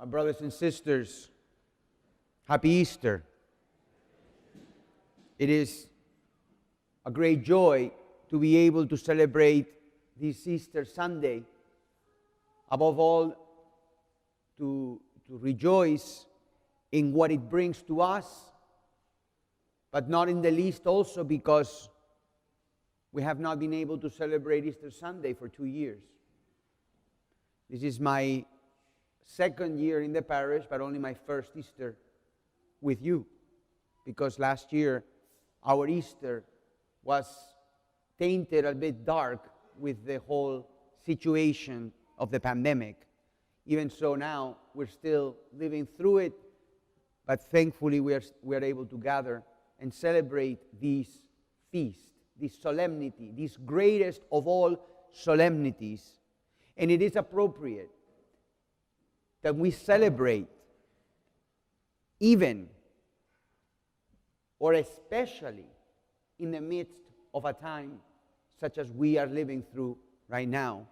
My brothers and sisters, happy Easter. It is a great joy to be able to celebrate this Easter Sunday. Above all, to rejoice in what it brings to us, but not in the least also because we have not been able to celebrate Easter Sunday for 2 years. This is my second year in the parish, but only my first Easter with you, because last year our Easter was tainted a bit dark with the whole situation of the pandemic. Even so, now we're still living through it, but thankfully we are able to gather and celebrate this feast, this solemnity, this greatest of all solemnities. And it is appropriate that we celebrate even or especially in the midst of a time such as we are living through right now,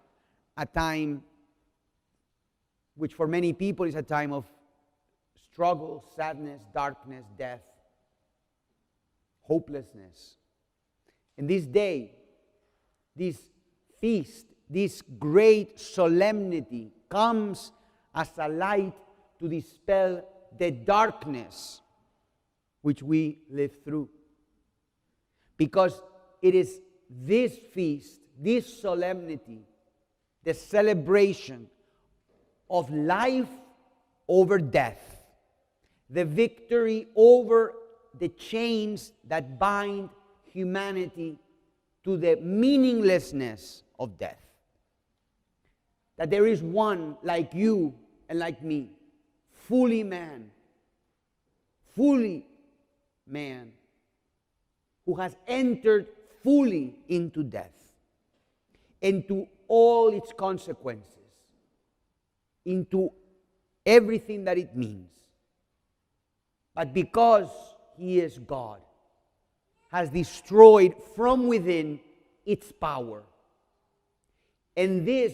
a time which for many people is a time of struggle, sadness, darkness, death, hopelessness. And this day, this feast, this great solemnity comes as a light to dispel the darkness which we live through. Because it is this feast, this solemnity, the celebration of life over death, the victory over the chains that bind humanity to the meaninglessness of death. That there is one like you and like me, fully man, who has entered fully into death, into all its consequences, into everything that it means. But because he is God, has destroyed from within its power. And this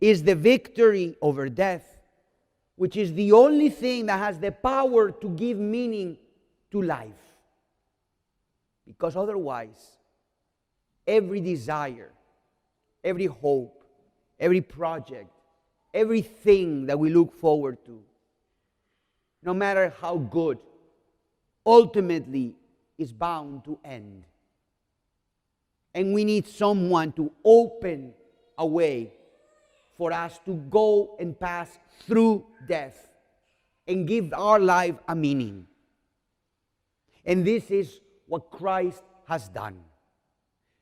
is the victory over death, which is the only thing that has the power to give meaning to life. Because otherwise, every desire, every hope, every project, everything that we look forward to, no matter how good, ultimately is bound to end. And we need someone to open a way for us to go and pass through death and give our life a meaning. And this is what Christ has done.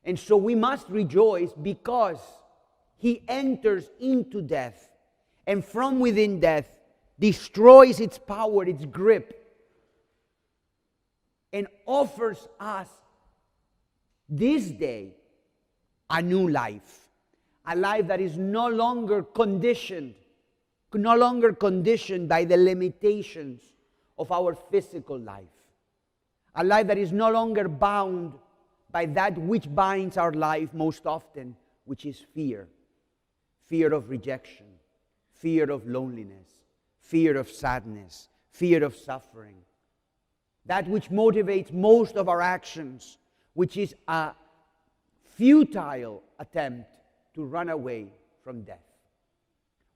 And so we must rejoice because he enters into death and from within death destroys its power, its grip, and offers us this day a new life. A life that is no longer conditioned by the limitations of our physical life. A life that is no longer bound by that which binds our life most often, which is fear. Fear of rejection, fear of loneliness, fear of sadness, fear of suffering. That which motivates most of our actions, which is a futile attempt to run away from death.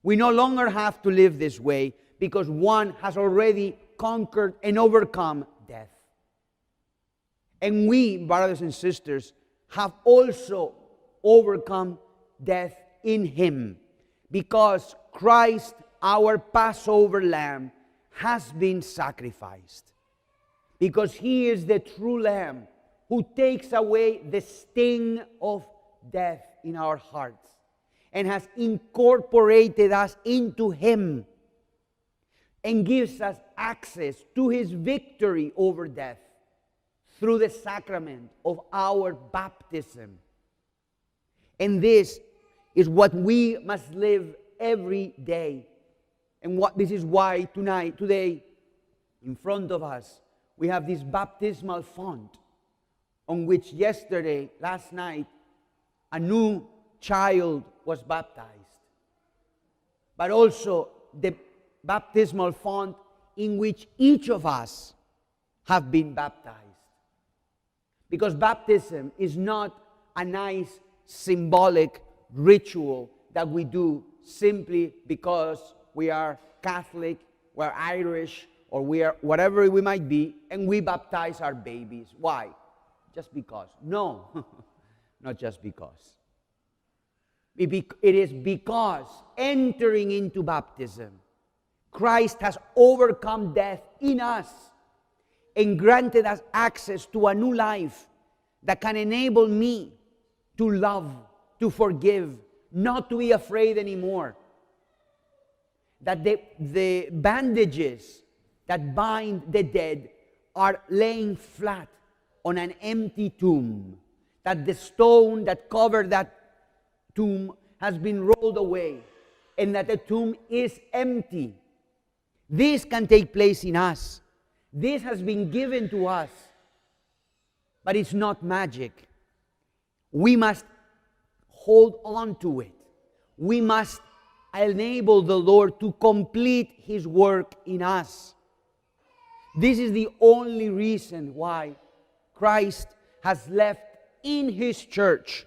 We no longer have to live this way because one has already conquered and overcome death. And we, brothers and sisters, have also overcome death in him because Christ, our Passover lamb, has been sacrificed. Because he is the true lamb who takes away the sting of death in our hearts and has incorporated us into him and gives us access to his victory over death through the sacrament of our baptism. And this is what we must live every day. And this is why today, in front of us, we have this baptismal font on which last night, a new child was baptized. But also the baptismal font in which each of us have been baptized. Because baptism is not a nice symbolic ritual that we do simply because we are Catholic, we're Irish, or we are whatever we might be, and we baptize our babies. Why? Just because. No, not just because. It is because entering into baptism, Christ has overcome death in us and granted us access to a new life that can enable me to love, to forgive, not to be afraid anymore. That the bandages that bind the dead are laying flat on an empty tomb. That the stone that covered that tomb has been rolled away, and that the tomb is empty. This can take place in us. This has been given to us, but it's not magic. We must hold on to it. We must enable the Lord to complete His work in us. This is the only reason why Christ has left in His church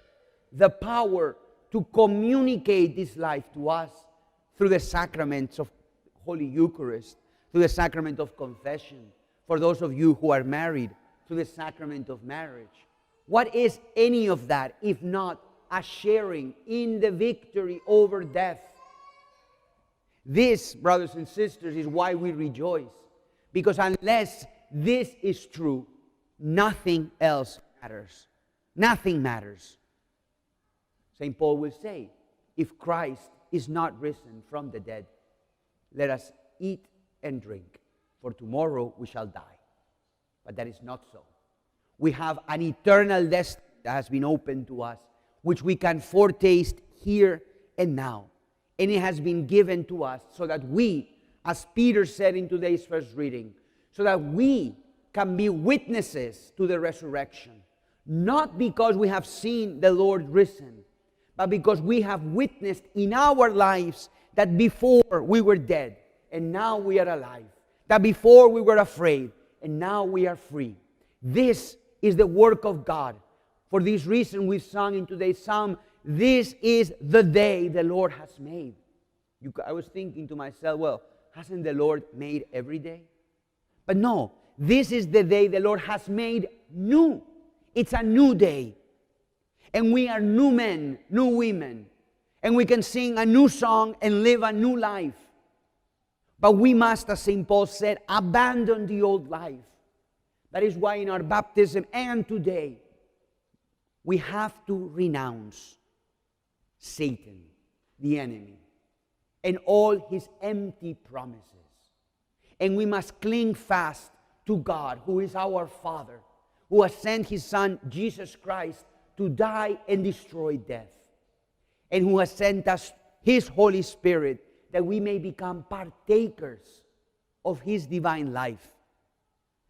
the power to communicate this life to us through the sacraments of Holy Eucharist, through the sacrament of confession, for those of you who are married, through the sacrament of marriage. What is any of that if not a sharing in the victory over death? This, brothers and sisters, is why we rejoice. Because unless this is true, nothing else matters. Nothing matters. St. Paul will say, if Christ is not risen from the dead, let us eat and drink, for tomorrow we shall die. But that is not so. We have an eternal destiny that has been opened to us, which we can foretaste here and now. And it has been given to us so that we, as Peter said in today's first reading, so that we can be witnesses to the resurrection. Not because we have seen the Lord risen, but because we have witnessed in our lives that before we were dead, and now we are alive. That before we were afraid, and now we are free. This is the work of God. For this reason we sung in today's psalm, this is the day the Lord has made. I was thinking to myself, well, hasn't the Lord made every day? But no, this is the day the Lord has made new. It's a new day. And we are new men, new women. And we can sing a new song and live a new life. But we must, as St. Paul said, abandon the old life. That is why in our baptism and today, we have to renounce Satan, the enemy, and all his empty promises. And we must cling fast to God, who is our Father, who has sent His Son, Jesus Christ, to die and destroy death, and who has sent us His Holy Spirit that we may become partakers of His divine life.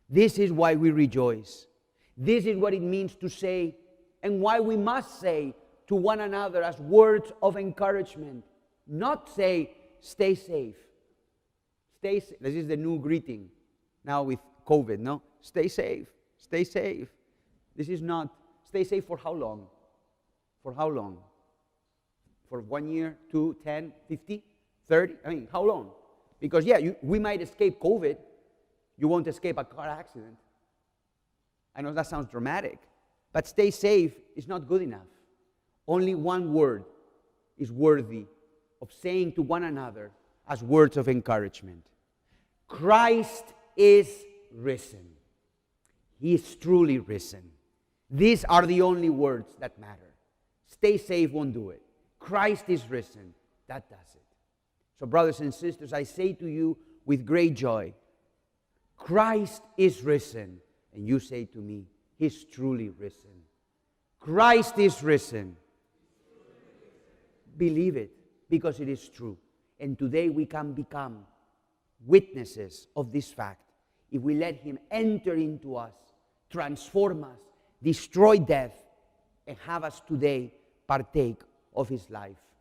This is why we rejoice. This is what it means to say, and why we must say to one another as words of encouragement. Not say, stay safe. Stay safe. This is the new greeting now with COVID, no? Stay safe. Stay safe. This is not, stay safe for how long? For how long? For 1 year, 2, 10, 50, 30? I mean, how long? Because, we might escape COVID. You won't escape a car accident. I know that sounds dramatic, but stay safe is not good enough. Only one word is worthy of saying to one another as words of encouragement. Christ is risen. He is truly risen. These are the only words that matter. Stay safe won't do it. Christ is risen. That does it. So, brothers and sisters, I say to you with great joy, Christ is risen. And you say to me, He's truly risen. Christ is risen. Believe it, because it is true. And today we can become witnesses of this fact if we let Him enter into us, transform us, destroy death, and have us today partake of His life.